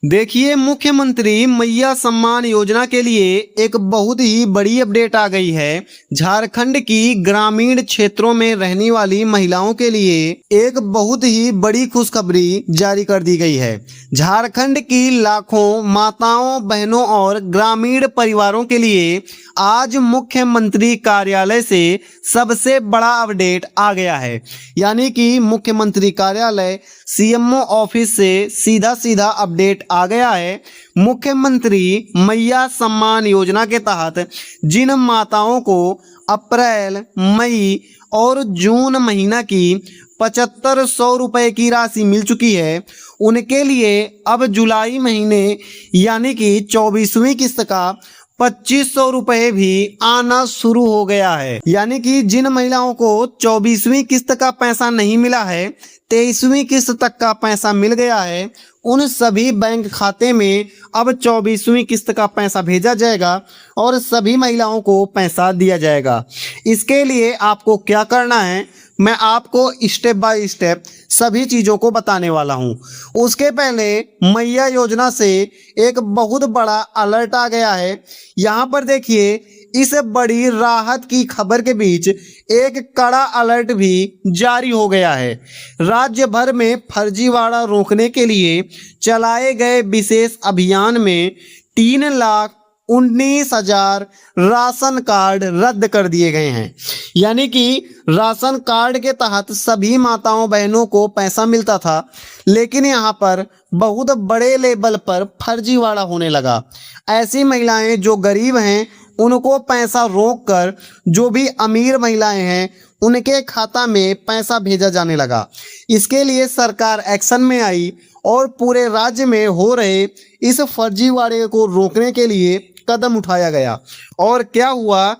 देखिए, मुख्यमंत्री मैया सम्मान योजना के लिए एक बहुत ही बड़ी अपडेट आ गई है। झारखंड की ग्रामीण क्षेत्रों में रहने वाली महिलाओं के लिए एक बहुत ही बड़ी खुशखबरी जारी कर दी गई है। झारखंड की लाखों माताओं, बहनों और ग्रामीण परिवारों के लिए आज मुख्यमंत्री कार्यालय से सबसे बड़ा अपडेट आ गया है। यानी कि मुख्यमंत्री कार्यालय सीएमओ ऑफिस से सीधा सीधा अपडेट आ गया है। मुख्यमंत्री मैया सम्मान योजना के तहत जिन माताओं को अप्रैल, मई और जून महीना की 7500 रुपए की राशि मिल चुकी है, उनके लिए अब जुलाई महीने यानी कि 24वीं किस्त का 2500 रुपए भी आना शुरू हो गया है। यानी कि जिन महिलाओं को 24वीं किस्त का पैसा नहीं मिला है, 23वीं किस्त तक का पैसा मिल गया है, उन सभी बैंक खाते में अब 24वीं किस्त का पैसा भेजा जाएगा और सभी महिलाओं को पैसा दिया जाएगा। इसके लिए आपको क्या करना है, मैं आपको स्टेप बाय स्टेप सभी चीज़ों को बताने वाला हूं। उसके पहले मैया योजना से एक बहुत बड़ा अलर्ट आ गया है। यहाँ पर देखिए, इस बड़ी राहत की खबर के बीच एक कड़ा अलर्ट भी जारी हो गया है। राज्य भर में फर्जीवाड़ा रोकने के लिए चलाए गए विशेष अभियान में 3,19,000 राशन कार्ड रद्द कर दिए गए हैं। यानी कि राशन कार्ड के तहत सभी माताओं बहनों को पैसा मिलता था, लेकिन यहाँ पर बहुत बड़े लेवल पर फर्जीवाड़ा होने लगा। ऐसी महिलाएं जो गरीब हैं उनको पैसा रोककर जो भी अमीर महिलाएं हैं उनके खाता में पैसा भेजा जाने लगा। इसके लिए सरकार एक्शन में आई और पूरे राज्य में हो रहे इस फर्जीवाड़े को रोकने के लिए कदम उठाया गया। और क्या हुआ,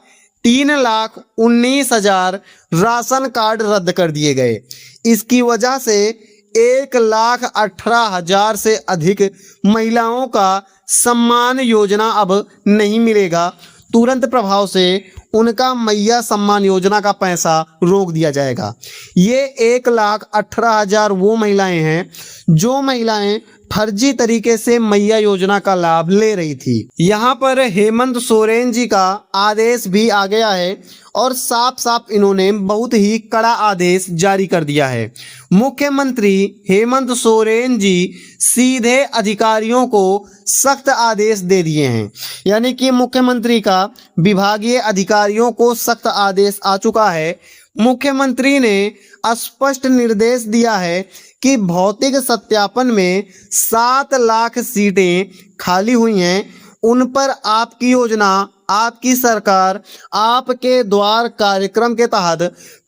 3,19,000 राशन कार्ड रद्द कर दिए गए। इसकी वजह से 1,18,000 से अधिक महिलाओं का सम्मान योजना अब नहीं मिलेगा। तुरंत प्रभाव से उनका मैया सम्मान योजना का पैसा रोक दिया जाएगा। ये 1,18,000 वो महिलाएं हैं जो महिलाएं फर्जी तरीके से मैया योजना का लाभ ले रही थी। यहाँ पर हेमंत सोरेन जी का आदेश भी आ गया है और साफ साफ इन्होंने बहुत ही कड़ा आदेश जारी कर दिया है। मुख्यमंत्री हेमंत सोरेन जी सीधे अधिकारियों को सख्त आदेश दे दिए हैं। यानी कि मुख्यमंत्री का विभागीय अधिकारियों को सख्त आदेश आ चुका है। मुख्यमंत्री ने स्पष्ट निर्देश दिया है कि भौतिक सत्यापन में 7 लाख सीटें खाली हुई हैं, उन पर आपकी योजना, आपकी सरकार, आपके द्वार कार्यक्रम के तहत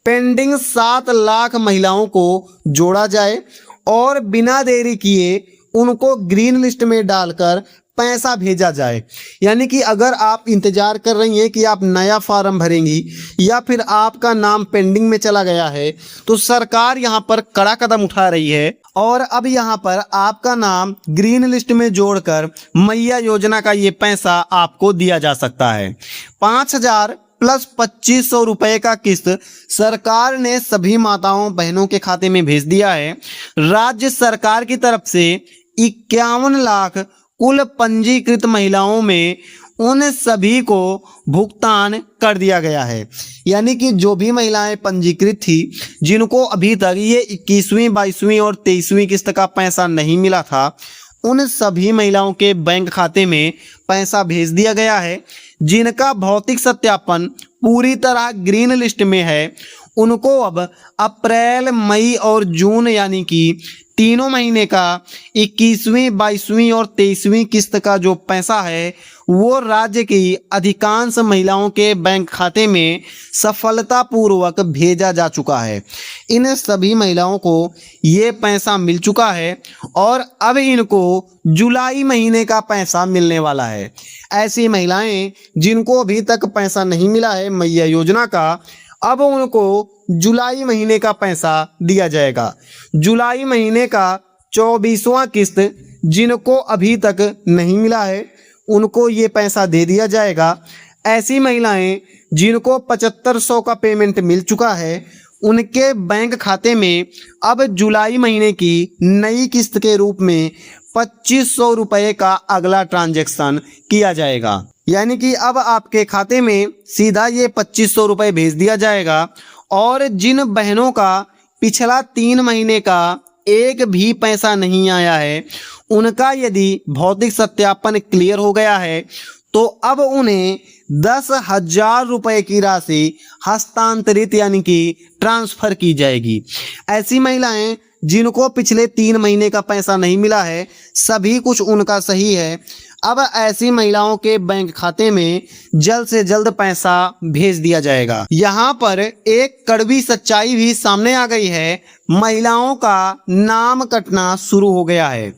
पेंडिंग 7 लाख महिलाओं को जोड़ा जाए और बिना देरी किए उनको ग्रीन लिस्ट में डालकर पैसा भेजा जाए। यानी कि अगर आप इंतजार कर रही हैं कि आप नया फॉर्म भरेंगी या फिर आपका नाम पेंडिंग में चला गया है, तो सरकार यहां पर कड़ा कदम उठा रही है और अब यहां पर आपका नाम ग्रीन लिस्ट में जोड़कर मैया योजना का ये पैसा आपको दिया जा सकता है। 5,000 प्लस 2,500 रुपए का किस्त सरकार ने सभी माताओं बहनों के खाते में भेज दिया है। राज्य सरकार की तरफ से 51 लाख कुल पंजीकृत महिलाओं में उन सभी को भुगतान कर दिया गया है। यानी कि जो भी महिलाएं पंजीकृत थी, जिनको अभी तक ये 21वीं, 22वीं और 23वीं किस्त का पैसा नहीं मिला था, उन सभी महिलाओं के बैंक खाते में पैसा भेज दिया गया है। जिनका भौतिक सत्यापन पूरी तरह ग्रीन लिस्ट में है, उनको अब अप्रैल, मई और जून यानी कि तीनों महीने का 21वीं, 22वीं और 23वीं किस्त का जो पैसा है वो राज्य की अधिकांश महिलाओं के बैंक खाते में सफलतापूर्वक भेजा जा चुका है। इन सभी महिलाओं को ये पैसा मिल चुका है और अब इनको जुलाई महीने का पैसा मिलने वाला है। ऐसी महिलाएं जिनको अभी तक पैसा नहीं मिला है मैया योजना का, अब उनको जुलाई महीने का पैसा दिया जाएगा। जुलाई महीने का 24वां किस्त जिनको अभी तक नहीं मिला है उनको ये पैसा दे दिया जाएगा। ऐसी महिलाएं जिनको 7500 का पेमेंट मिल चुका है, उनके बैंक खाते में अब जुलाई महीने की नई किस्त के रूप में 2500 रुपये का अगला ट्रांजैक्शन किया जाएगा। यानी कि अब आपके खाते में सीधा ये 2500 रुपये भेज दिया जाएगा। और जिन बहनों का पिछला 3 महीने का एक भी पैसा नहीं आया है, उनका यदि भौतिक सत्यापन क्लियर हो गया है तो अब उन्हें 10,000 रुपये की राशि हस्तांतरित यानी कि ट्रांसफर की जाएगी। ऐसी महिलाएं जिनको पिछले 3 महीने का पैसा नहीं मिला है, सभी कुछ उनका सही है, अब ऐसी महिलाओं के बैंक खाते में जल्द से जल्द पैसा भेज दिया जाएगा। यहाँ पर एक कड़वी सच्चाई भी सामने आ गई है, महिलाओं का नाम कटना शुरू हो गया है।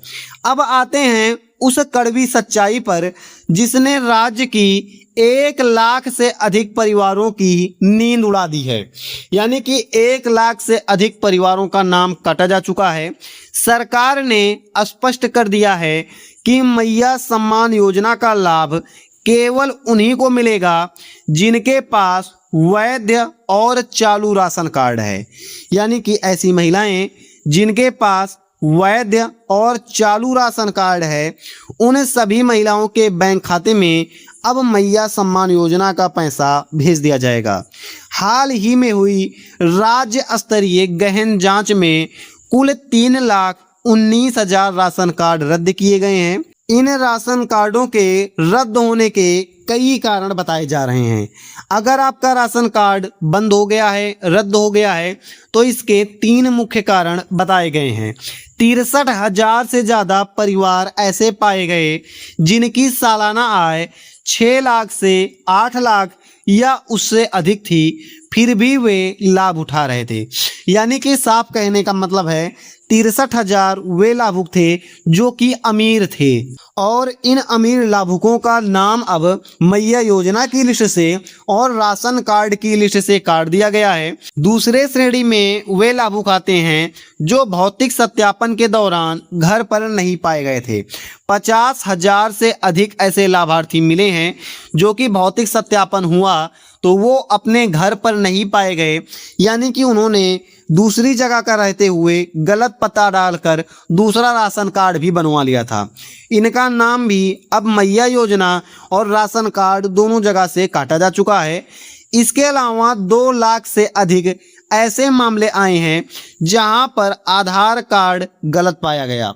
अब आते हैं उस कड़वी सच्चाई पर जिसने राज्य की 1 लाख से अधिक परिवारों की नींद उड़ा दी है। यानी कि 1 लाख से अधिक परिवारों का नाम काटा जा चुका है। सरकार ने स्पष्ट कर दिया है कि मैया सम्मान योजना का लाभ केवल उन्हीं को मिलेगा जिनके पास वैध और चालू राशन कार्ड है। यानी कि ऐसी महिलाएं जिनके पास वैध और चालू राशन कार्ड है, उन सभी महिलाओं के बैंक खाते में अब मैया सम्मान योजना का पैसा भेज दिया जाएगा। हाल ही में हुई राज्य स्तरीय गहन जांच में कुल 3,19,000 राशन कार्ड रद्द किए गए हैं। इन राशन कार्डों के रद्द होने के कई कारण बताए जा रहे हैं। अगर आपका राशन कार्ड बंद हो गया है, रद्द हो गया है, तो इसके 3 मुख्य कारण बताए गए हैं। 63,000 से ज़्यादा परिवार ऐसे पाए गए जिनकी सालाना आय 6 लाख से 8 लाख या उससे अधिक थी, फिर भी वे लाभ उठा रहे थे। यानी कि साफ कहने का मतलब है 63,000 वे लाभुक थे जो कि अमीर थे, और इन अमीर लाभुकों का नाम अब मैया योजना की लिस्ट से और राशन कार्ड की लिस्ट से काट दिया गया है। दूसरे श्रेणी में वे लाभुक आते हैं जो भौतिक सत्यापन के दौरान घर पर नहीं पाए गए थे। 50,000 से अधिक ऐसे लाभार्थी मिले हैं जो कि भौतिक सत्यापन हुआ तो वो अपने घर पर नहीं पाए गए, यानी कि उन्होंने दूसरी जगह का रहते हुए गलत पता डालकर दूसरा राशन कार्ड भी बनवा लिया था। इनका नाम भी अब मैया योजना और राशन कार्ड दोनों जगह से काटा जा चुका है। इसके अलावा 2 लाख से अधिक ऐसे मामले आए हैं जहां पर आधार कार्ड गलत पाया गया,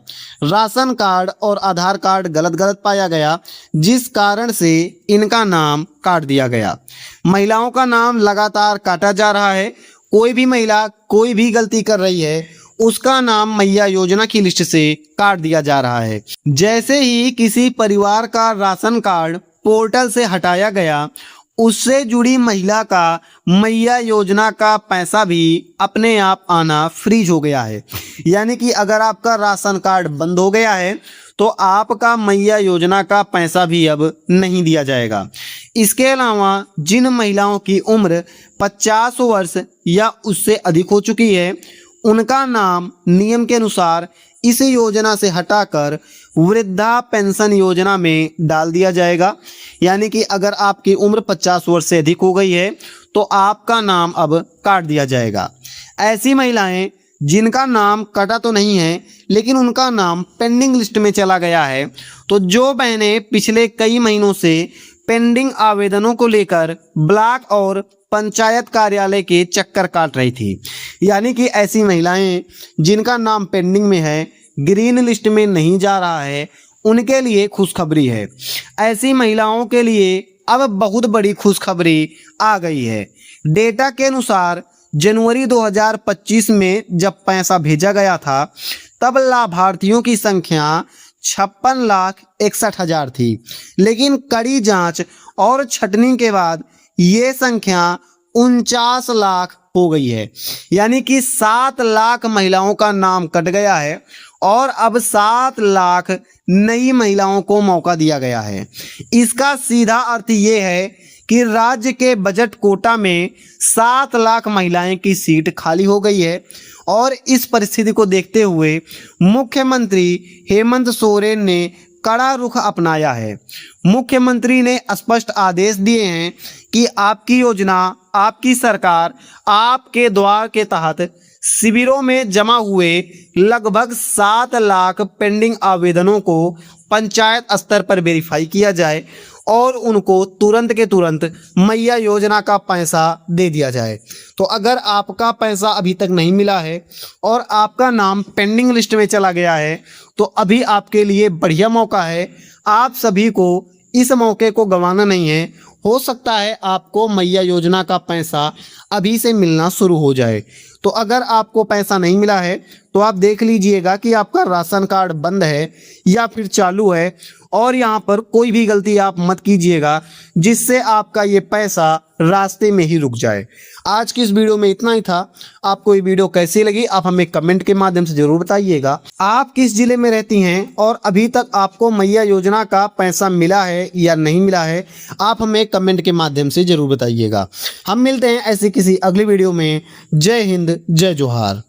राशन कार्ड और आधार कार्ड गलत पाया गया, जिस कारण से इनका नाम काट दिया गया। महिलाओं का नाम लगातार काटा जा रहा है। कोई भी महिला कोई भी गलती कर रही है, उसका नाम मैया योजना की लिस्ट से काट दिया जा रहा है। जैसे ही किसी परिवार का राशन कार्ड पोर्टल से हटाया गया, उससे जुड़ी महिला का मैया योजना का पैसा भी अपने आप आना फ्रीज हो गया है। यानी कि अगर आपका राशन कार्ड बंद हो गया है तो आपका मैया योजना का पैसा भी अब नहीं दिया जाएगा। इसके अलावा जिन महिलाओं की उम्र 50 वर्ष या उससे अधिक हो चुकी है, उनका नाम नियम के अनुसार इस योजना से हटाकर वृद्धा पेंशन योजना में डाल दिया जाएगा। यानी कि अगर आपकी उम्र 50 वर्ष से अधिक हो गई है तो आपका नाम अब काट दिया जाएगा। ऐसी महिलाएं जिनका नाम कटा तो नहीं है लेकिन उनका नाम पेंडिंग लिस्ट में चला गया है, तो जो बहनें पिछले कई महीनों से पेंडिंग आवेदनों को लेकर ब्लॉक और पंचायत कार्यालय के चक्कर काट रही थी, यानी कि ऐसी महिलाएं जिनका नाम पेंडिंग में है, ग्रीन लिस्ट में नहीं जा रहा है, उनके लिए खुशखबरी है। ऐसी महिलाओं के लिए अब बहुत बड़ी खुशखबरी आ गई है। डेटा के अनुसार जनवरी 2025 में जब पैसा भेजा गया था तब लाभार्थियों की संख्या 56,61,000 थी, लेकिन कड़ी जांच और छटनी के बाद ये संख्या 49 लाख हो गई है। यानी कि 7 लाख महिलाओं का नाम कट गया है और अब 7 लाख नई महिलाओं को मौका दिया गया है। इसका सीधा अर्थ ये है कि राज्य के बजट कोटा में 7 लाख महिलाएं की सीट खाली हो गई है, और इस परिस्थिति को देखते हुए मुख्यमंत्री हेमंत सोरेन ने कड़ा रुख अपनाया है। मुख्यमंत्री ने स्पष्ट आदेश दिए हैं कि आपकी योजना, आपकी सरकार आपके द्वार के तहत शिविरों में जमा हुए लगभग 7 लाख पेंडिंग आवेदनों को पंचायत स्तर पर वेरीफाई किया जाए और उनको तुरंत के तुरंत मैया योजना का पैसा दे दिया जाए। तो अगर आपका पैसा अभी तक नहीं मिला है और आपका नाम पेंडिंग लिस्ट में चला गया है तो अभी आपके लिए बढ़िया मौका है। आप सभी को इस मौके को गंवाना नहीं है। हो सकता है आपको मैया योजना का पैसा अभी से मिलना शुरू हो जाए। तो अगर आपको पैसा नहीं मिला है तो आप देख लीजिएगा कि आपका राशन कार्ड बंद है या फिर चालू है, और यहाँ पर कोई भी गलती आप मत कीजिएगा जिससे आपका ये पैसा रास्ते में ही रुक जाए। आज की इस वीडियो में इतना ही था। आपको ये वीडियो कैसी लगी आप हमें कमेंट के माध्यम से ज़रूर बताइएगा। आप किस जिले में रहती हैं और अभी तक आपको मैया योजना का पैसा मिला है या नहीं मिला है, आप हमें कमेंट के माध्यम से ज़रूर बताइएगा। हम मिलते हैं ऐसी किसी अगली वीडियो में। जय हिंद, जय जोहार।